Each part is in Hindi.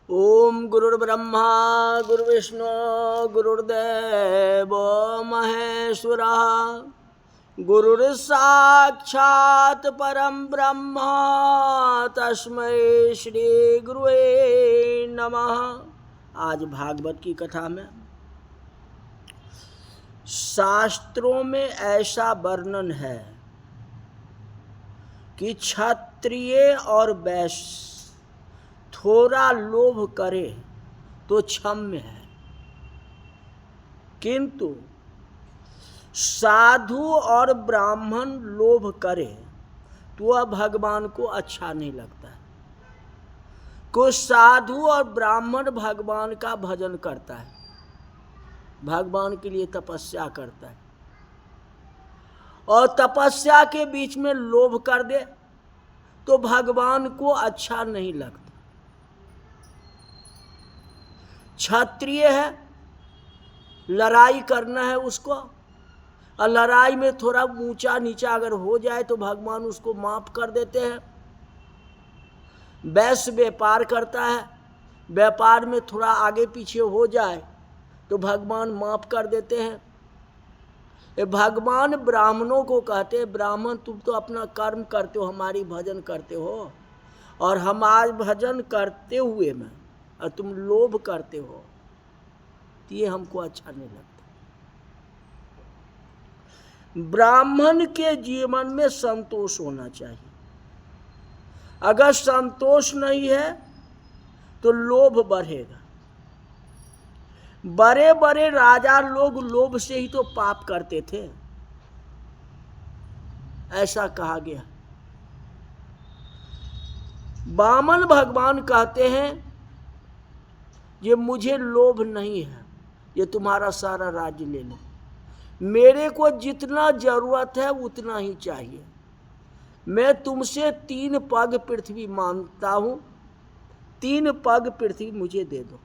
ओम गुरुर्ब्रह्मा गुरुर्विष्णु गुरुर्देव महेश्वरः गुरुर्साक्षात् परम ब्रह्म तस्मै श्री गुरुवे नमः। आज भागवत की कथा में शास्त्रों में ऐसा वर्णन है कि क्षत्रिय और वैश्य थोड़ा लोभ करे तो क्षम्य है, किंतु साधु और ब्राह्मण लोभ करे तो वह भगवान को अच्छा नहीं लगता है। कुछ साधु और ब्राह्मण भगवान का भजन करता है, भगवान के लिए तपस्या करता है, और तपस्या के बीच में लोभ कर दे तो भगवान को अच्छा नहीं लगता। क्षत्रिय है, लड़ाई करना है उसको, और लड़ाई में थोड़ा ऊंचा नीचा अगर हो जाए तो भगवान उसको माफ कर देते हैं। वैश्य व्यापार करता है, व्यापार में थोड़ा आगे पीछे हो जाए तो भगवान माफ कर देते हैं। ये भगवान ब्राह्मणों को कहते हैं, ब्राह्मण तुम तो अपना कर्म करते हो, हमारी भजन करते हो, और हमारे भजन करते हुए में और तुम लोभ करते हो, ये हमको अच्छा नहीं लगता। ब्राह्मण के जीवन में संतोष होना चाहिए। अगर संतोष नहीं है तो लोभ बढ़ेगा। बड़े बड़े राजा लोग लोभ से ही तो पाप करते थे, ऐसा कहा गया। वामन भगवान कहते हैं ये मुझे लोभ नहीं है, ये तुम्हारा सारा राज्य ले लो, मेरे को जितना जरूरत है उतना ही चाहिए। मैं तुमसे 3 पग पृथ्वी मांगता हूं, 3 पग पृथ्वी मुझे दे दो,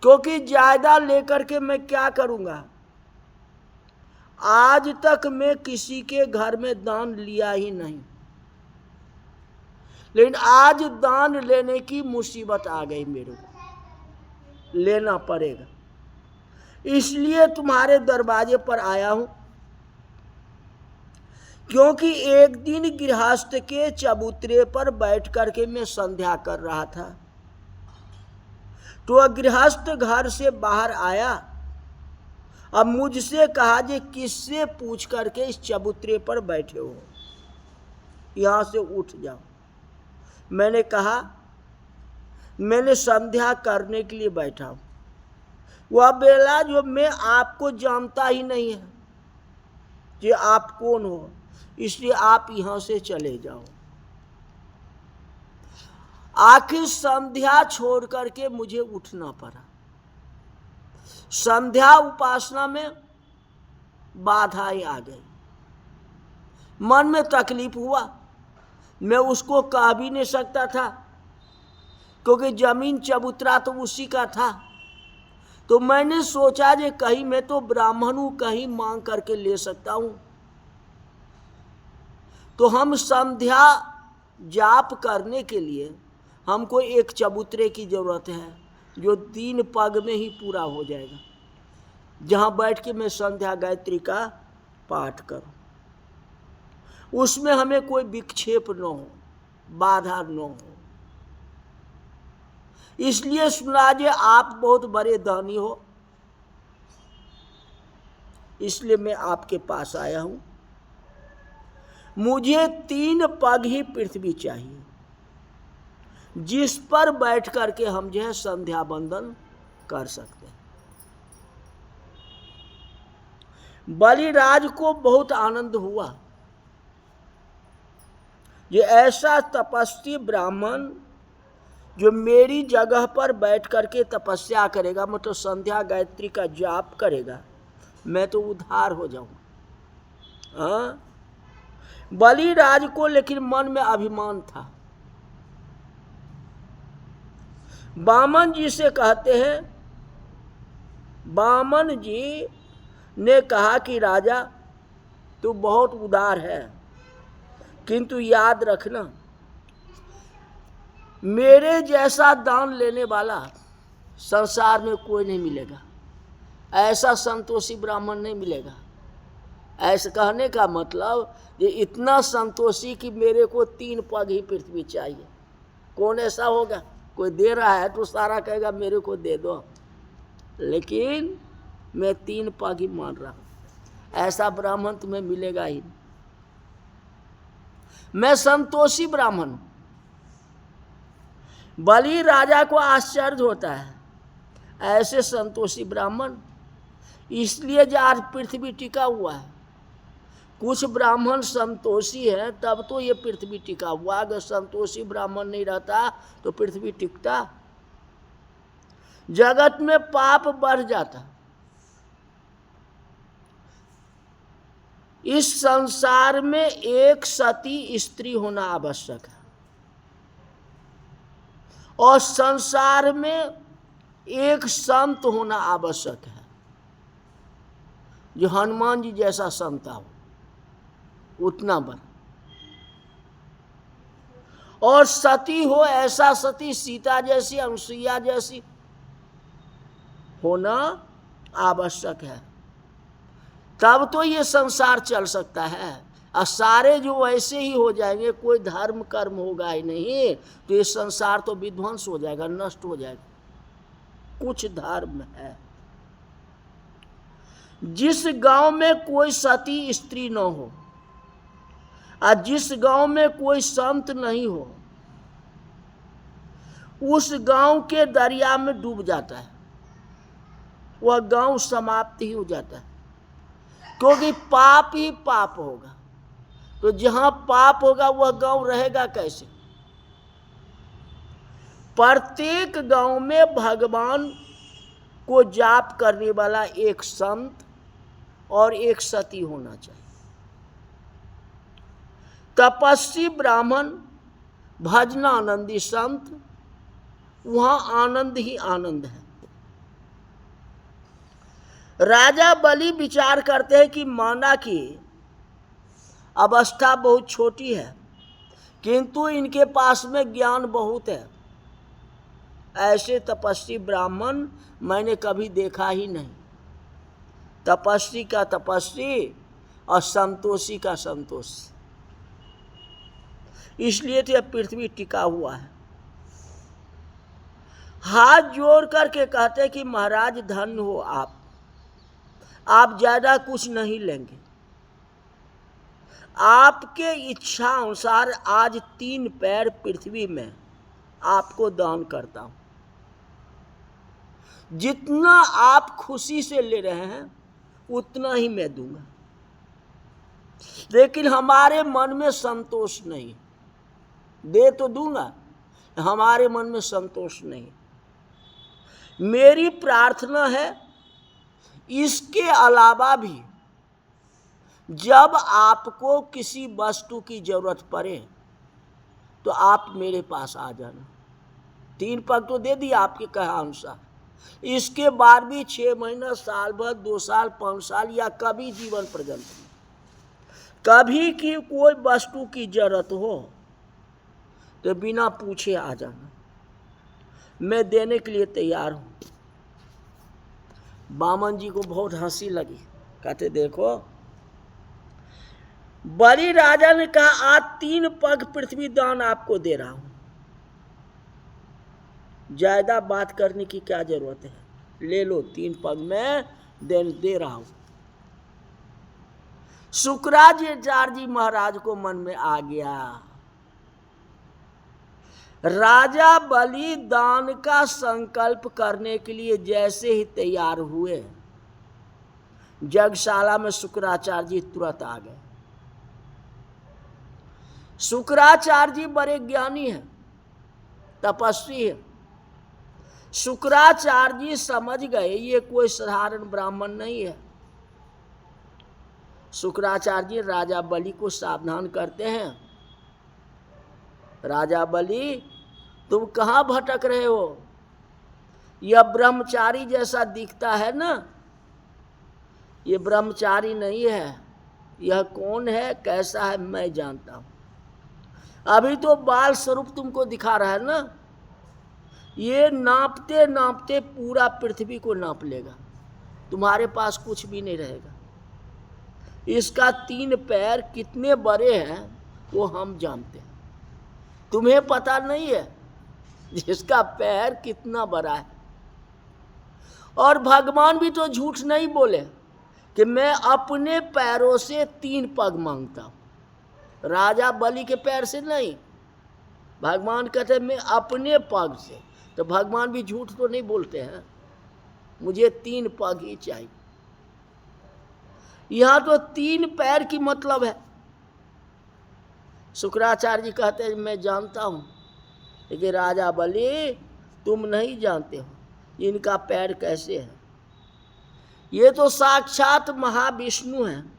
क्योंकि ज्यादा लेकर के मैं क्या करूंगा। आज तक मैं किसी के घर में दान लिया ही नहीं, लेकिन आज दान लेने की मुसीबत आ गई, मेरे को लेना पड़ेगा, इसलिए तुम्हारे दरवाजे पर आया हूं। क्योंकि एक दिन गृहस्थ के चबूतरे पर बैठ करके मैं संध्या कर रहा था, तो गृहस्थ घर से बाहर आया, अब मुझसे कहा जे किससे पूछ करके इस चबूतरे पर बैठे हो, यहां से उठ जाओ। मैंने कहा मैंने संध्या करने के लिए बैठा हूं। वह बेला जो मैं आपको जानता ही नहीं है कि आप कौन हो, इसलिए आप यहां से चले जाओ। आखिर संध्या छोड़ करके मुझे उठना पड़ा। संध्या उपासना में बाधाएं आ गई, मन में तकलीफ हुआ, मैं उसको कह भी नहीं सकता था, क्योंकि जमीन चबूतरा तो उसी का था। तो मैंने सोचा जे कहीं मैं तो ब्राह्मण हूं, कहीं मांग करके ले सकता हूं। तो हम संध्या जाप करने के लिए हमको एक चबूतरे की जरूरत है, जो 3 पग में ही पूरा हो जाएगा, जहां बैठ के मैं संध्या गायत्री का पाठ करूं, उसमें हमें कोई विक्षेप न हो, बाधा न हो। इसलिए सुना जे आप बहुत बड़े दानी हो, इसलिए मैं आपके पास आया हूं। मुझे 3 पग ही पृथ्वी चाहिए, जिस पर बैठ करके हम जो है संध्या बंदन कर सकते हैं। बलिराज को बहुत आनंद हुआ, ये ऐसा तपस्वी ब्राह्मण जो मेरी जगह पर बैठ करके तपस्या करेगा, मतलब संध्या गायत्री का जाप करेगा, मैं तो उद्धार हो जाऊंगा। हाँ, बलिराज को लेकिन मन में अभिमान था। वामन जी से कहते हैं, वामन जी ने कहा कि राजा तू बहुत उदार है, किंतु याद रखना मेरे जैसा दान लेने वाला संसार में कोई नहीं मिलेगा, ऐसा संतोषी ब्राह्मण नहीं मिलेगा। ऐसे कहने का मतलब ये इतना संतोषी कि मेरे को 3 पग ही पृथ्वी चाहिए। कौन ऐसा होगा? कोई दे रहा है तो सारा कहेगा मेरे को दे दो, लेकिन मैं 3 पग ही मान रहा हूं। ऐसा ब्राह्मण तुम्हें मिलेगा ही नहीं। मैं संतोषी ब्राह्मण हूं। बलि राजा को आश्चर्य होता है, ऐसे संतोषी ब्राह्मण, इसलिए जो आज पृथ्वी टिका हुआ है। कुछ ब्राह्मण संतोषी है तब तो ये पृथ्वी टिका हुआ। अगर संतोषी ब्राह्मण नहीं रहता तो पृथ्वी टिकता। जगत में पाप बढ़ जाता। इस संसार में एक सती स्त्री होना आवश्यक है, और संसार में एक संत होना आवश्यक है, जो हनुमान जी जैसा संत हो, उतना बड़ा। और सती हो, ऐसा सती सीता जैसी, अनुसुईया जैसी होना आवश्यक है, तब तो ये संसार चल सकता है। और सारे जो वैसे ही हो जाएंगे, कोई धर्म कर्म होगा ही नहीं, तो ये संसार तो विध्वंस हो जाएगा, नष्ट हो जाएगा। कुछ धर्म है। जिस गांव में कोई सती स्त्री न हो और जिस गांव में कोई संत नहीं हो, उस गांव के दरिया में डूब जाता है, वह गांव समाप्त ही हो जाता है। क्योंकि पाप ही पाप होगा, तो जहां पाप होगा वह गांव रहेगा कैसे? प्रत्येक गांव में भगवान को जाप करने वाला एक संत और एक सती होना चाहिए। तपस्वी ब्राह्मण, भजनानंदी संत, वहां आनंद ही आनंद है। राजा बलि विचार करते हैं कि माना की अवस्था बहुत छोटी है, किंतु इनके पास में ज्ञान बहुत है। ऐसे तपस्वी ब्राह्मण मैंने कभी देखा ही नहीं। तपस्वी का तपस्वी और संतोषी का संतोषी, इसलिए तो यह पृथ्वी टिका हुआ है। हाथ जोड़ करके कहते कि महाराज धन्य हो आप ज्यादा कुछ नहीं लेंगे। आपके इच्छा अनुसार आज 3 पैर पृथ्वी में आपको दान करता हूं। जितना आप खुशी से ले रहे हैं उतना ही मैं दूंगा, लेकिन हमारे मन में संतोष नहीं। दे तो दूंगा, हमारे मन में संतोष नहीं। मेरी प्रार्थना है इसके अलावा भी जब आपको किसी वस्तु की जरूरत पड़े तो आप मेरे पास आ जाना। 3 पग तो दे दिया आपके कहा अनुसार, इसके बाद भी 6 महीना, साल भर, 2 साल, 5 साल या कभी जीवन पर्यंत कभी की कोई वस्तु की जरूरत हो तो बिना पूछे आ जाना, मैं देने के लिए तैयार हूं। बामन जी को बहुत हंसी लगी, कहते देखो बलि राजा ने कहा आज 3 पग पृथ्वी दान आपको दे रहा हूं, ज्यादा बात करने की क्या जरूरत है, ले लो 3 पग में दे रहा हूं। शुक्राचार्य जी महाराज को मन में आ गया, राजा बलि दान का संकल्प करने के लिए जैसे ही तैयार हुए, यज्ञशाला में शुक्राचार्य जी तुरंत आ गए। शुक्राचार्य जी बड़े ज्ञानी हैं, तपस्वी हैं। शुक्राचार्य जी समझ गए ये कोई साधारण ब्राह्मण नहीं है। शुक्राचार्य जी राजा बलि को सावधान करते हैं, राजा बलि तुम कहाँ भटक रहे हो? यह ब्रह्मचारी जैसा दिखता है ना, ये ब्रह्मचारी नहीं है। यह कौन है, कैसा है, मैं जानता हूं। अभी तो बाल स्वरूप तुमको दिखा रहा है ना, ये नापते नापते पूरा पृथ्वी को नाप लेगा, तुम्हारे पास कुछ भी नहीं रहेगा। इसका 3 पैर कितने बड़े हैं वो हम जानते हैं, तुम्हें पता नहीं है जिसका पैर कितना बड़ा है। और भगवान भी तो झूठ नहीं बोले कि मैं अपने पैरों से 3 पग मांगता हूं, राजा बलि के पैर से नहीं। भगवान कहते मैं अपने पग से, तो भगवान भी झूठ तो नहीं बोलते हैं, मुझे 3 पग ही चाहिए। यहां तो 3 पैर की मतलब है। शुक्राचार्य जी कहते हैं मैं जानता हूं, लेकिन राजा बलि तुम नहीं जानते हो इनका पैर कैसे है। ये तो साक्षात महाविष्णु हैं,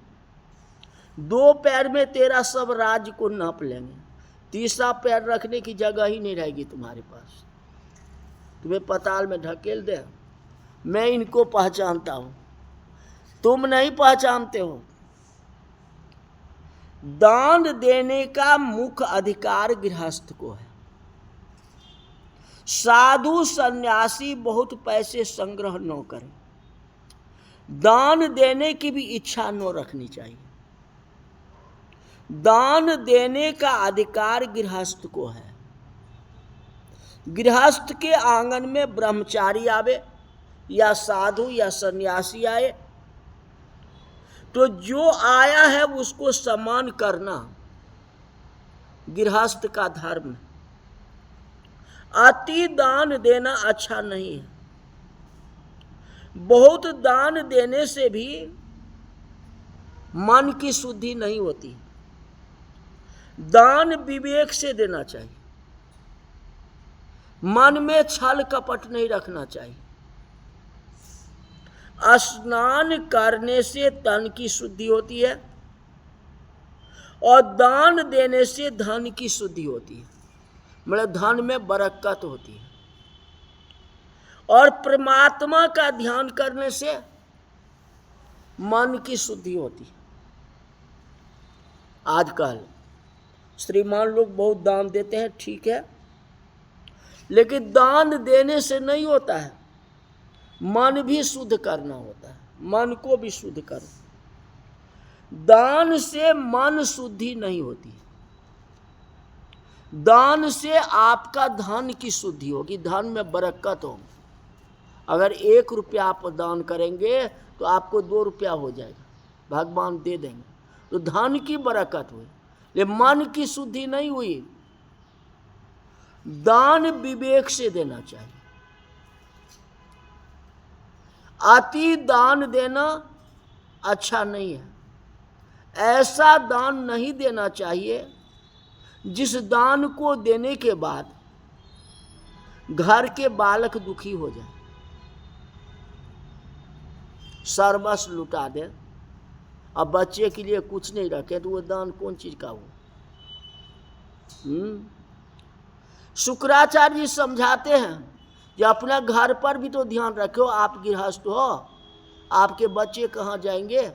2 पैर में तेरा सब राज्य को नाप लेंगे, तीसरा पैर रखने की जगह ही नहीं रहेगी तुम्हारे पास, तुम्हें पाताल में ढकेल दे। मैं इनको पहचानता हूं, तुम नहीं पहचानते हो। दान देने का मुख्य अधिकार गृहस्थ को है। साधु सन्यासी बहुत पैसे संग्रह न करें, दान देने की भी इच्छा न रखनी चाहिए। दान देने का अधिकार गृहस्थ को है। गृहस्थ के आंगन में ब्रह्मचारी आवे या साधु या सन्यासी आए, तो जो आया है उसको सम्मान करना गृहस्थ का धर्म है। अति दान देना अच्छा नहीं है। बहुत दान देने से भी मन की शुद्धि नहीं होती। दान विवेक से देना चाहिए, मन में छल कपट नहीं रखना चाहिए। स्नान करने से तन की शुद्धि होती है और दान देने से धन की शुद्धि होती है, मतलब धन में बरकत होती है। और परमात्मा का ध्यान करने से मन की शुद्धि होती है। आजकल श्रीमान लोग बहुत दान देते हैं, ठीक है, लेकिन दान देने से नहीं होता है, मन भी शुद्ध करना होता है, मन को भी शुद्ध करना। दान से मन शुद्धि नहीं होती, दान से आपका धन की शुद्धि होगी, धन में बरकत होगी। अगर 1 रुपया आप दान करेंगे तो आपको 2 रुपया हो जाएगा, भगवान दे देंगे, तो धन की बरकत हुई, लेकिन मन की शुद्धि नहीं हुई। दान विवेक से देना चाहिए। अति दान देना अच्छा नहीं है। ऐसा दान नहीं देना चाहिए जिस दान को देने के बाद घर के बालक दुखी हो जाए, सर्वस्व लुटा दे, अब बच्चे के लिए कुछ नहीं रखे, तो वो दान कौन चीज का हो। शुक्राचार्य जी समझाते हैं कि अपना घर पर भी तो ध्यान रखो, आप गृहस्थ हो, आपके बच्चे कहाँ जाएंगे।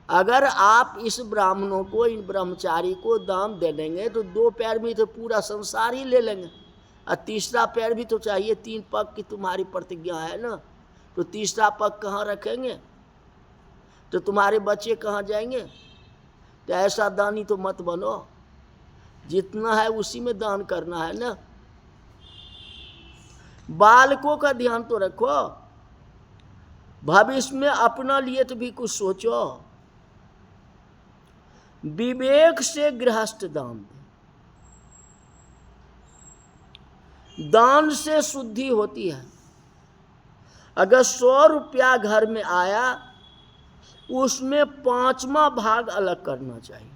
अगर आप इस ब्राह्मणों को, इन ब्रह्मचारी को दान दे देंगे तो 2 पैर में तो पूरा संसार ही ले लेंगे, और तीसरा पैर भी तो चाहिए। 3 पग की तुम्हारी प्रतिज्ञा है ना, तो तीसरा पग कहाँ रखेंगे, तो तुम्हारे बच्चे कहाँ जाएंगे। तो ऐसा दानी तो मत बनो, जितना है उसी में दान करना है ना। बालकों का ध्यान तो रखो, भविष्य में अपना लिए तो भी कुछ सोचो। विवेक से गृहस्थ दान दे, दान से शुद्धि होती है। अगर 100 रुपया घर में आया, उसमें 5वां भाग अलग करना चाहिए,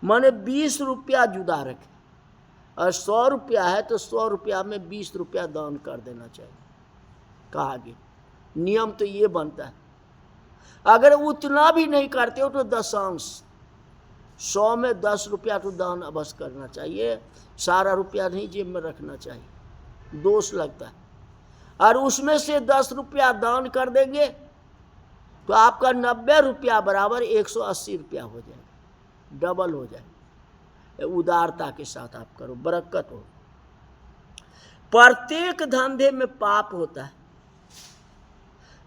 माने 20 रुपया जुदा रखे, और 100 रुपया है तो 100 रुपया में 20 रुपया दान कर देना चाहिए। कहा गया, नियम तो ये बनता है। अगर उतना भी नहीं करते हो तो दशांश, 100 में 10 रुपया तो दान अवश्य करना चाहिए, सारा रुपया नहीं जेब में रखना चाहिए, दोष लगता है। और उसमें से 10 रुपया दान कर देंगे तो आपका 90 रुपया बराबर 180 रुपया हो जाएगा। डबल हो जाए। उदारता के साथ आप करो, बरकत हो। प्रत्येक धंधे में पाप होता है।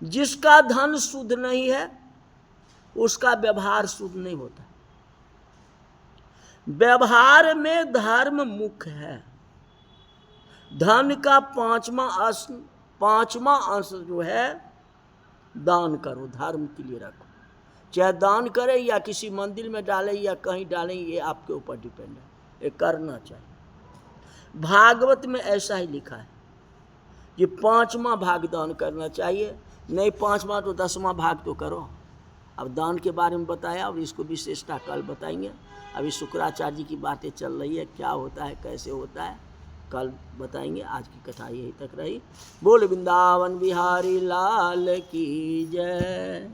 जिसका धन शुद्ध नहीं है उसका व्यवहार शुद्ध नहीं होता। व्यवहार में धर्म मुख्य है। धन का पांचवा अंश जो है दान करो, धर्म के लिए रखो। चाहे दान करें या किसी मंदिर में डालें या कहीं डालें, ये आपके ऊपर डिपेंड है, ये करना चाहिए। भागवत में ऐसा ही लिखा है कि 5वां भाग दान करना चाहिए। नहीं 5वां तो 10वां भाग तो करो। अब दान के बारे में बताया और इसको विशेषता कल बताएंगे। अभी शुक्राचार्य जी की बातें चल रही है, क्या होता है कैसे होता है कल बताएंगे। आज की कथा यही तक रही। बोल वृंदावन बिहारी लाल की जय।